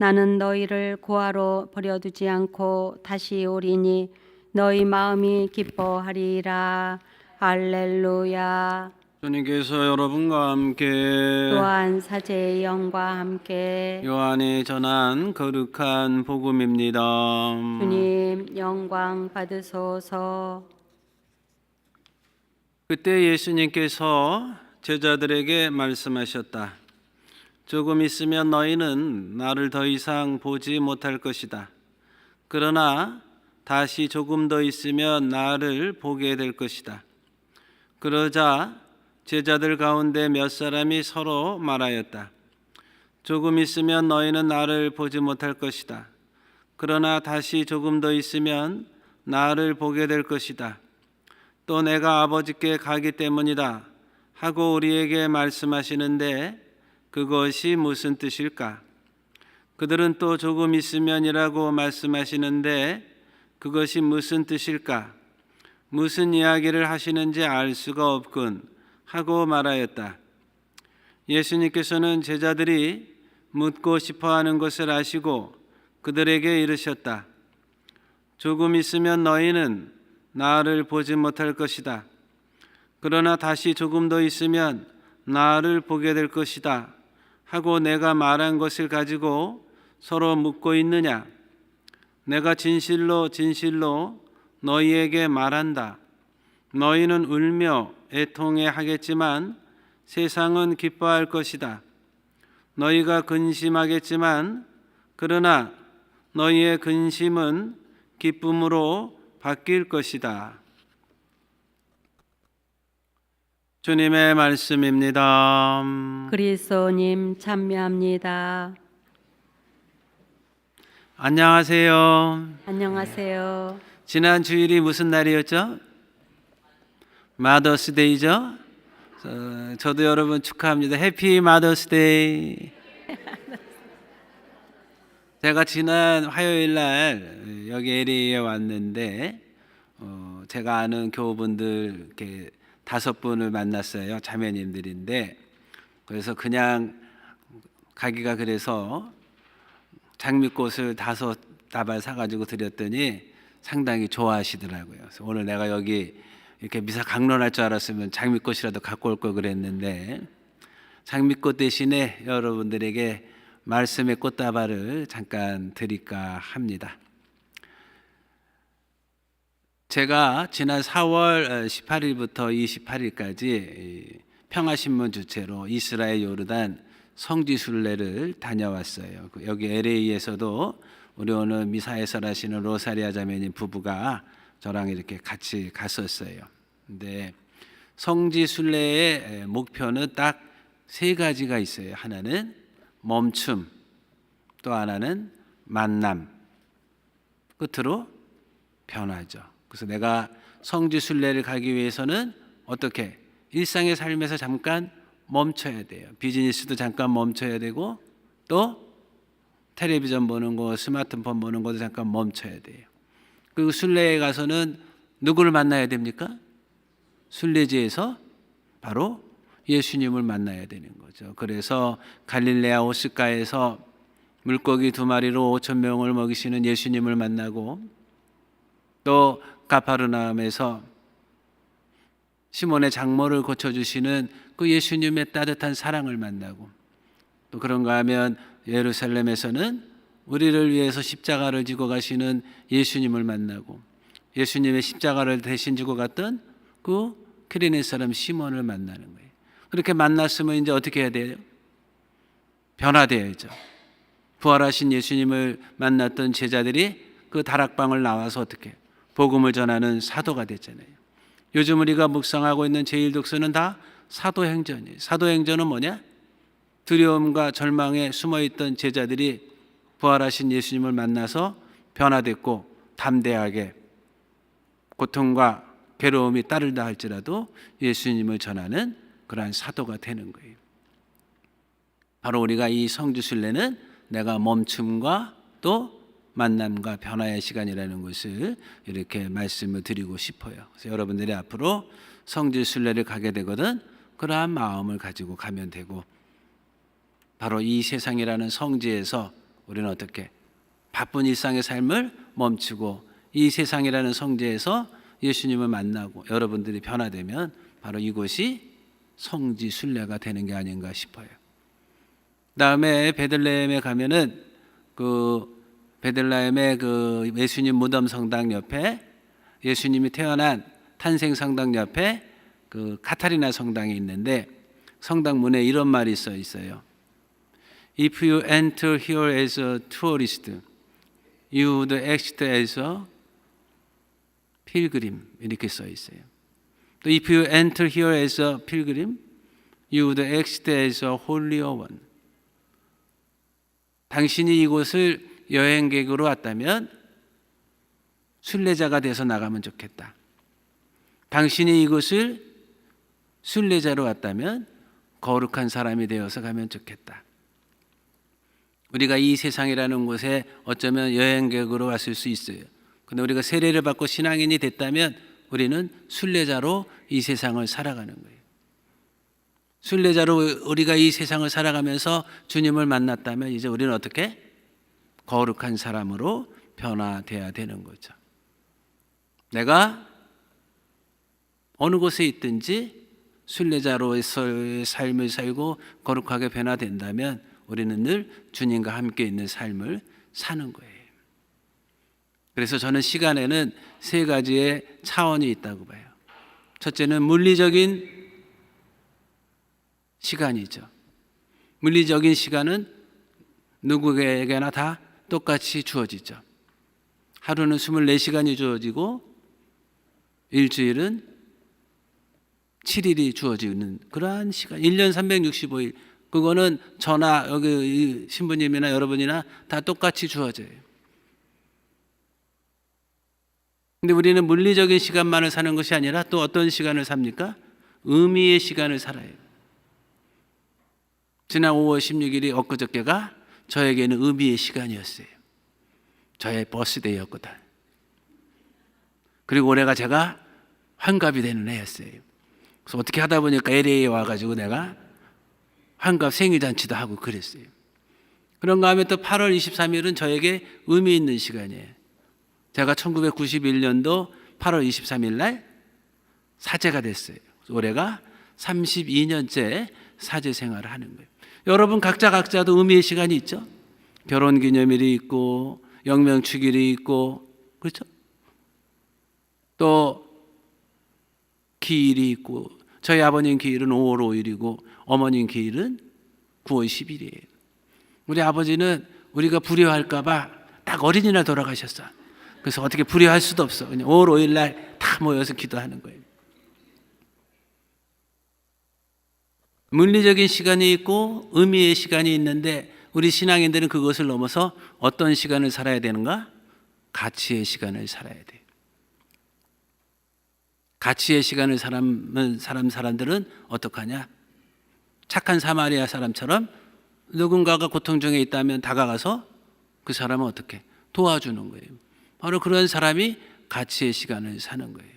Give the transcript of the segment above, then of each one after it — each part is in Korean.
나는 너희를 고아로 버려두지 않고 다시 오리니 너희 마음이 기뻐하리라. 할렐루야. 주님께서 여러분과 함께 또한 사제의 영과 함께 요한이 전한 거룩한 복음입니다. 주님 영광 받으소서. 그때 예수님께서 제자들에게 말씀하셨다. 조금 있으면 너희는 나를 더 이상 보지 못할 것이다. 그러나 다시 조금 더 있으면 나를 보게 될 것이다. 그러자 제자들 가운데 몇 사람이 서로 말하였다. 조금 있으면 너희는 나를 보지 못할 것이다. 그러나 다시 조금 더 있으면 나를 보게 될 것이다. 또 내가 아버지께 가기 때문이다 하고 우리에게 말씀하시는데 그것이 무슨 뜻일까? 그들은 또 조금 있으면이라고 말씀하시는데 그것이 무슨 뜻일까? 무슨 이야기를 하시는지 알 수가 없군 하고 말하였다. 예수님께서는 제자들이 묻고 싶어하는 것을 아시고 그들에게 이르셨다. 조금 있으면 너희는 나를 보지 못할 것이다. 그러나 다시 조금 더 있으면 나를 보게 될 것이다 하고 내가 말한 것을 가지고 서로 묻고 있느냐? 내가 진실로 진실로 너희에게 말한다. 너희는 울며 애통해 하겠지만 세상은 기뻐할 것이다. 너희가 근심하겠지만 그러나 너희의 근심은 기쁨으로 바뀔 것이다. 주님의 말씀입니다. 그리스도님 참여합니다. 안녕하세요. 안녕하세요. 지난 주일이 무슨 날이었죠? 마더스데이죠? 저도 여러분 축하합니다. 해피 마더스데이. 제가 지난 화요일 날 여기 LA에 왔는데 제가 아는 교우분들 이렇게 5분을 만났어요. 자매님들인데 그래서 그냥 가기가 그래서 장미꽃을 5다발 사가지고 드렸더니 상당히 좋아하시더라고요. 그래서 오늘 내가 여기 이렇게 미사 강론할 줄 알았으면 장미꽃이라도 갖고 올 걸 그랬는데 장미꽃 대신에 여러분들에게 말씀의 꽃다발을 잠깐 드릴까 합니다. 제가 지난 4월 18일부터 28일까지 평화신문 주최로 이스라엘 요르단 성지순례를 다녀왔어요. 여기 LA에서도 우리 오늘 미사에서 하시는 로사리아 자매님 부부가 저랑 이렇게 같이 갔었어요. 근데 성지순례의 목표는 딱 3가지가 있어요. 하나는 멈춤, 또 하나는 만남, 끝으로 변화죠. 그래서 내가 성지순례를 가기 위해서는 어떻게? 일상의 삶에서 잠깐 멈춰야 돼요. 비즈니스도 잠깐 멈춰야 되고 또 텔레비전 보는 거, 스마트폰 보는 것도 잠깐 멈춰야 돼요. 그리고 순례에 가서는 누구를 만나야 됩니까? 순례지에서 바로 예수님을 만나야 되는 거죠. 그래서 갈릴레아 오스가에서 물고기 2마리로 5,000명을 먹이시는 예수님을 만나고 또 가파르나움에서 시몬의 장모를 고쳐주시는 그 예수님의 따뜻한 사랑을 만나고 또 그런가 하면 예루살렘에서는 우리를 위해서 십자가를 지고 가시는 예수님을 만나고 예수님의 십자가를 대신 지고 갔던 그 키레네 사람 시몬을 만나는 거예요. 그렇게 만났으면 이제 어떻게 해야 돼요? 변화되어야죠. 부활하신 예수님을 만났던 제자들이 그 다락방을 나와서 어떻게 복음을 전하는 사도가 됐잖아요. 요즘 우리가 묵상하고 있는 제1독서는 다 사도행전이에요. 사도행전은 뭐냐? 두려움과 절망에 숨어있던 제자들이 부활하신 예수님을 만나서 변화됐고 담대하게 고통과 괴로움이 따르다 할지라도 예수님을 전하는 그러한 사도가 되는 거예요. 바로 우리가 이 성지순례는 내가 멈춤과 또 만남과 변화의 시간이라는 것을 이렇게 말씀을 드리고 싶어요. 그래서 여러분들이 앞으로 성지순례를 가게 되거든 그러한 마음을 가지고 가면 되고 바로 이 세상이라는 성지에서 우리는 어떻게 바쁜 일상의 삶을 멈추고 이 세상이라는 성지에서 예수님을 만나고 여러분들이 변화되면 바로 이곳이 성지 순례가 되는 게 아닌가 싶어요. 그다음에 베들레헴에 가면은 그 베들레헴의 그 예수님 무덤 성당 옆에 예수님이 태어난 탄생 성당 옆에 그 카타리나 성당이 있는데 성당 문에 이런 말이 써 있어요. If you enter here as a tourist, you would exit as a pilgrim 이렇게 써 있어요. 또 If you enter here as a pilgrim, you would exit as a holy one. 당신이 이곳을 여행객으로 왔다면 순례자가 돼서 나가면 좋겠다. 당신이 이곳을 순례자로 왔다면 거룩한 사람이 되어서 가면 좋겠다. 우리가 이 세상이라는 곳에 어쩌면 여행객으로 왔을 수 있어요. 그런데 우리가 세례를 받고 신앙인이 됐다면 우리는 순례자로 이 세상을 살아가는 거예요. 순례자로 우리가 이 세상을 살아가면서 주님을 만났다면 이제 우리는 어떻게? 거룩한 사람으로 변화돼야 되는 거죠. 내가 어느 곳에 있든지 순례자로서의 삶을 살고 거룩하게 변화된다면 우리는 늘 주님과 함께 있는 삶을 사는 거예요. 그래서 저는 시간에는 세 가지의 차원이 있다고 봐요. 첫째는 물리적인 시간이죠. 물리적인 시간은 누구에게나 다 똑같이 주어지죠. 하루는 24시간이 주어지고 일주일은 7일이 주어지는 그러한 시간. 1년 365일. 그거는 저나 여기 신부님이나 여러분이나 다 똑같이 주어져요. 근데 우리는 물리적인 시간만을 사는 것이 아니라 또 어떤 시간을 삽니까? 의미의 시간을 살아요. 지난 5월 16일이 엊그저께가 저에게는 의미의 시간이었어요. 저의 버스데이였거든. 그리고 올해가 제가 환갑이 되는 해였어요. 그래서 어떻게 하다 보니까 LA에 와가지고 내가 환갑 생일잔치도 하고 그랬어요. 그런가 하면 또 8월 23일은 저에게 의미 있는 시간이에요. 제가 1991년도 8월 23일 날 사제가 됐어요. 올해가 32년째 사제 생활을 하는 거예요. 여러분 각자도 의미의 시간이 있죠. 결혼기념일이 있고 영명축일이 있고 그렇죠. 또 기일이 있고 저희 아버님 기일은 5월 5일이고 어머님 기일은 9월 10일이에요. 우리 아버지는 우리가 불효할까 봐 딱 어린이날 돌아가셨어. 그래서 어떻게 불효할 수도 없어. 그냥 5월 5일 날 다 모여서 기도하는 거예요. 물리적인 시간이 있고 의미의 시간이 있는데 우리 신앙인들은 그것을 넘어서 어떤 시간을 살아야 되는가? 가치의 시간을 살아야 돼요. 가치의 시간을 사람들은 어떡하냐? 착한 사마리아 사람처럼 누군가가 고통 중에 있다면 다가가서 그 사람은 어떻게 도와주는 거예요. 바로 그런 사람이 가치의 시간을 사는 거예요.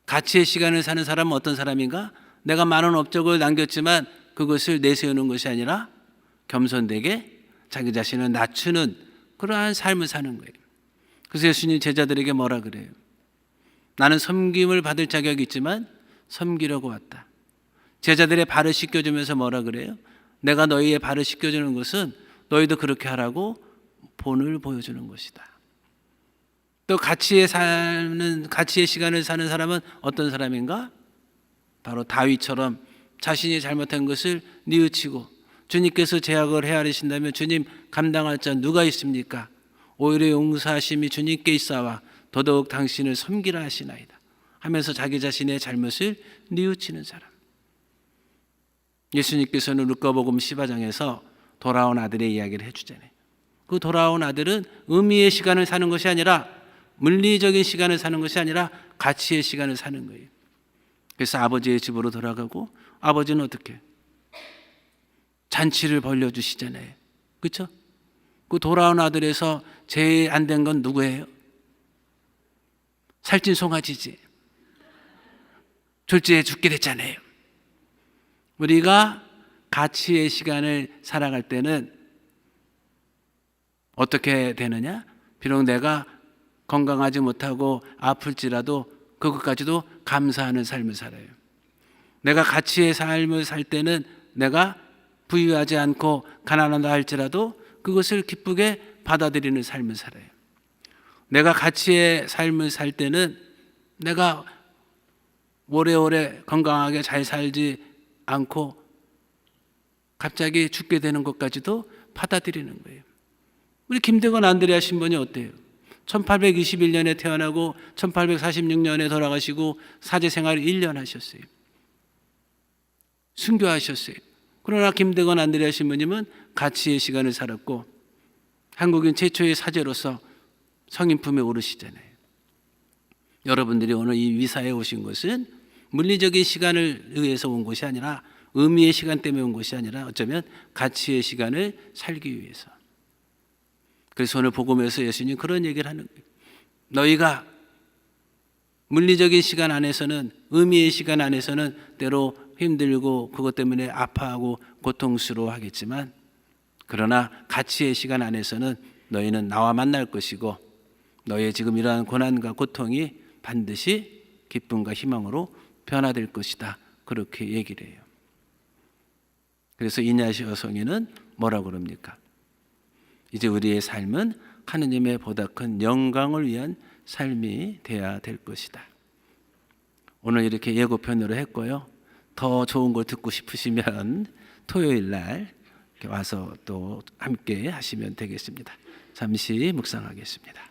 가치의 시간을 사는 사람은 어떤 사람인가? 내가 많은 업적을 남겼지만 그것을 내세우는 것이 아니라 겸손되게 자기 자신을 낮추는 그러한 삶을 사는 거예요. 그래서 예수님 제자들에게 뭐라 그래요? 나는 섬김을 받을 자격이 있지만 섬기려고 왔다. 제자들의 발을 씻겨주면서 뭐라 그래요? 내가 너희의 발을 씻겨주는 것은 너희도 그렇게 하라고 본을 보여주는 것이다. 또 가치의 시간을 사는 사람은 어떤 사람인가? 바로 다윗처럼 자신이 잘못한 것을 뉘우치고 주님께서 제약을 헤아리신다면 주님 감당할 자 누가 있습니까? 오히려 용서하심이 주님께 있사와 더더욱 당신을 섬기라 하시나이다 하면서 자기 자신의 잘못을 뉘우치는 사람. 예수님께서는 루카복음 15장에서 돌아온 아들의 이야기를 해주잖아요. 그 돌아온 아들은 의미의 시간을 사는 것이 아니라 물리적인 시간을 사는 것이 아니라 가치의 시간을 사는 거예요. 그래서 아버지의 집으로 돌아가고 아버지는 어떻게? 잔치를 벌려주시잖아요. 그렇죠? 그 돌아온 아들에서 제일 안 된 건 누구예요? 살찐 송아지지. 졸지에 죽게 됐잖아요. 우리가 가치의 시간을 살아갈 때는 어떻게 되느냐? 비록 내가 건강하지 못하고 아플지라도 그것까지도 감사하는 삶을 살아요. 내가 가치의 삶을 살 때는 내가 부유하지 않고 가난하다 할지라도 그것을 기쁘게 받아들이는 삶을 살아요. 내가 가치의 삶을 살 때는 내가 오래오래 건강하게 잘 살지 않고 갑자기 죽게 되는 것까지도 받아들이는 거예요. 우리 김대건 안드레아 신부님 어때요? 1821년에 태어나고 1846년에 돌아가시고 사제 생활을 1년 하셨어요. 순교하셨어요. 그러나 김대건 안드레아 신부님은 가치의 시간을 살았고 한국인 최초의 사제로서 성인품에 오르시잖아요. 여러분들이 오늘 이 미사에 오신 것은 물리적인 시간을 위해서 온 것이 아니라 의미의 시간 때문에 온 것이 아니라 어쩌면 가치의 시간을 살기 위해서. 그래서 오늘 복음에서 예수님 그런 얘기를 하는 거예요. 너희가 물리적인 시간 안에서는 의미의 시간 안에서는 때로 힘들고 그것 때문에 아파하고 고통스러워하겠지만 그러나 가치의 시간 안에서는 너희는 나와 만날 것이고 너희의 지금 이러한 고난과 고통이 반드시 기쁨과 희망으로 변화될 것이다. 그렇게 얘기를 해요. 그래서 이냐시 여성이는 뭐라고 그럽니까? 이제 우리의 삶은 하느님의 보다 큰 영광을 위한 삶이 돼야 될 것이다. 오늘 이렇게 예고편으로 했고요. 더 좋은 걸 듣고 싶으시면 토요일 날 와서 또 함께 하시면 되겠습니다. 잠시 묵상하겠습니다.